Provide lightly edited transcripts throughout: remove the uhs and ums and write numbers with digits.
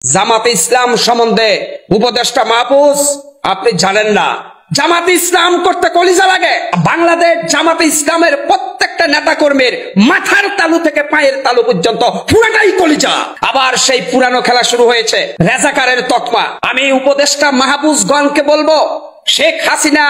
জামাতে ইসলাম সম্বন্ধে উপদেষ্টা মাহফুজ আপনি জানেন না। জামাতে ইসলাম করতে কলিজা লাগে। বাংলাদেশ জামাতে ইসলামের প্রত্যেকটা নেতা কর্মীর মাথার তালু থেকে পায়ের তালু পর্যন্ত পুরাটাই কলিজা। আবার সেই পুরানো খেলা শুরু হয়েছে, রাজাকারের তকমা। আমি উপদেষ্টা মাহফুজগণকে বলবো, শেখ হাসিনা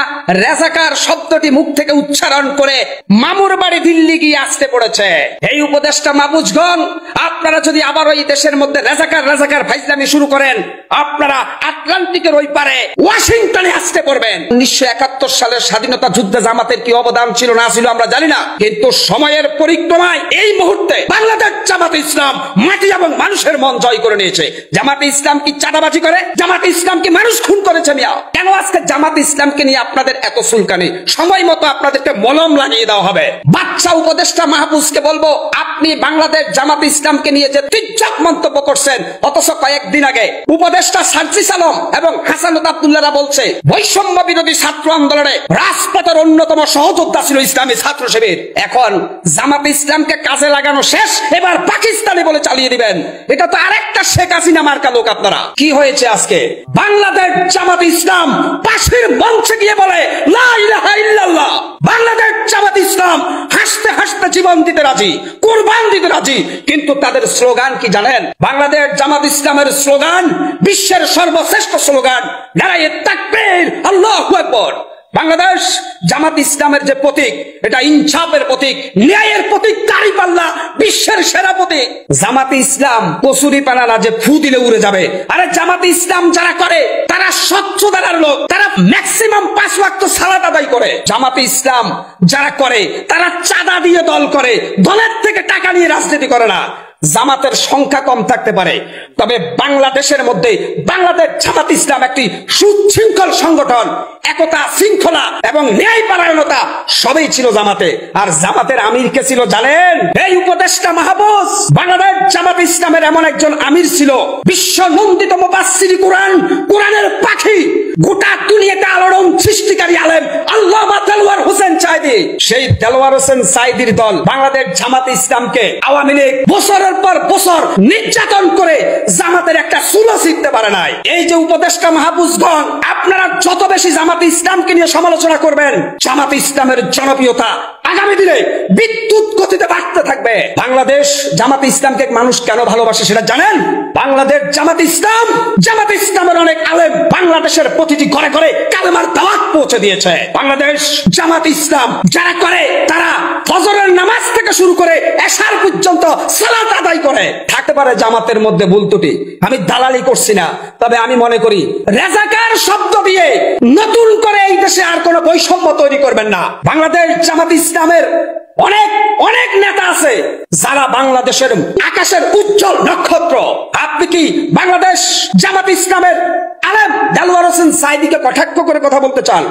রাজাকার শব্দটি মুখ থেকে উচ্চারণ করে মামুর বাড়ি দিল্লি গিয়ে আসতে পড়েছে। এই উপদেষ্টা মাহফুজগণ, আপনারা যদি আবার ওই দেশের মধ্যে রাজাকার ফাইজলামি শুরু করেন, আপনারা আটলান্টিকের ওই পারে ওয়াশিংটনে আসতে পড়বেন। 1971 সালের স্বাধীনতা যুদ্ধে জামাতের কি অবদান ছিল না ছিল আমরা জানি না, কিন্তু সময়ের পরিক্রমায় এই মুহূর্তে বাংলাদেশ জামাতে ইসলাম মাটি এবং মানুষের মন জয় করে নিয়েছে। জামাতে ইসলাম কি চাঁদাবাজি করে? জামাতে ইসলাম কি মানুষ খুন করেছে? মিয়া, কেন আজকে জামাতে ইসলামকে নিয়ে আপনাদের এত চুলকানি? সময় মতো আপনাদেরকে মলম লাগিয়ে দেওয়া হবে। বাচ্চা উপদেষ্টা মাহফুজকে বলবো, আপনি বাংলাদেশ জামাতে ইসলামকে নিয়ে যে তির্যক মন্তব্য করছেন, অথচ কয়েকদিন আগে উপদেষ্টা সার্জিস আলম এবং হাসানুত আব্দুল্লাহরা বলছে বৈষম্য বিরোধী ছাত্র আন্দোলনে রাজপথের অন্যতম সহযোদ্ধা ছিল ইসলামী ছাত্র শিবির। এখন জামাতে ইসলামকে কাজে লাগানো শেষ, এবার পাকিস্তানি বলে চালিয়ে দিবেন। এটা তো আরেকটা শেখ হাসিনা মার্কা লোক আপনারা। কি হয়েছে আজকে? বাংলাদেশ জামাতে ইসলাম পাশের মঞ্চে গিয়ে বলে লা ইলাহা ইল্লাল্লাহ। বাংলাদেশ জামাতে ইসলাম হাসতে হাসতে জীবন দিতে রাজি, কুরবান দিতে রাজি, কিন্তু তাদের স্লোগান কি জানেন? বাংলাদেশ জামাত ইসলামের স্লোগান বিশ্বের সর্বশ্রেষ্ঠ স্লোগান, নারায়ে তাকবীর, আল্লাহু আকবার। বাংলাদেশ জামাত ইসলামের যে প্রতীক, এটা ইনসাফের প্রতীক, ন্যায়ের প্রতীক, দাঁড়িপাল্লা বিশ্বের সেরা প্রতীক। জামাতে ইসলাম কসুরি পানা যে ফু দিলে উড়ে যাবে। আরে জামাতে ইসলাম যারা করে তারা স্বচ্ছতার লোক, তারা ম্যাক্সিমাম 5 ওয়াক্ত সালাত আদায় করে। জামাতে ইসলাম যারা করে তারা চাঁদা দিয়ে দল করে, দলের থেকে টাকা নিয়ে রাজনীতি করে না। জামাতের সংখ্যা কম থাকতে পারে, তবে বাংলাদেশের মধ্যে বাংলাদেশ জামাত ইসলাম একটি সুশৃঙ্খল সংগঠন। একতা, শৃঙ্খলা এবং ন্যায়পরায়ণতা সবই ছিল জামাতে। আর জামাতের আমির কে ছিল জানেন? এই উপদেষ্টা মাহফুজ। বাংলাদেশ জামাত ইসলামের এমন একজন আমির ছিল, বিশ্ব নন্দিত মুফাসসির কুরআন, কুরআনের পাখি, গোটা দুনিয়াতে আলোড়ন সৃষ্টিকারী আলেম আল্লামা দেলওয়ার হোসেন সাঈদী। সেই দেলওয়ার হোসেন সাঈদীর দল বাংলাদেশ জামাত ইসলামকে আওয়ামী লীগ বছরের পর বছর নির্যাতন করে জামাতের একটা চুলো ছিঁড়তে পারে নাই। এই যে উপদেষ্টা মাহফুজগণ, আপনারা যত বেশি জামাত ইসলামকে নিয়ে সমালোচনা করবেন, জামাত ইসলামের জনপ্রিয়তা আগামী দিনে বিদ্যুৎ গতিতে বাড়তে থাকবে। বাংলাদেশ জামাত ইসলামকে মানুষ কেন ভালোবাসে সেটা জানেন? বাংলাদেশ জামাত ইসলামের অনেক আলেম বাংলাদেশের প্রতিটি ঘরে ঘরে কালেমার দাওয়াত পৌঁছে দিয়েছে। বাংলাদেশ জামাত ইসলাম যারা করে তারা ফজরের নামাজ থেকে শুরু করে এশার পর্যন্ত সালাত আদায় করে। থাকতে পারে জামাতের মধ্যে ভুল ত্রুটি, আমি দালালি করছি না, তবে আমি মনে করি রাজাকার শব্দ দিয়ে নতুন করে এই দেশে আর কোনো বৈষম্য তৈরি করবেন না। বাংলাদেশ জামাত ইসলামের অনেক নেতা আছে যারা বাংলাদেশের আকাশের উজ্জ্বল নক্ষত্র। আপনি কি বাংলাদেশ জামাত ইসলামের আলেম দেলওয়ার হোসেন সাঈদীকে কটাক্ষ করে কথা বলতে চান?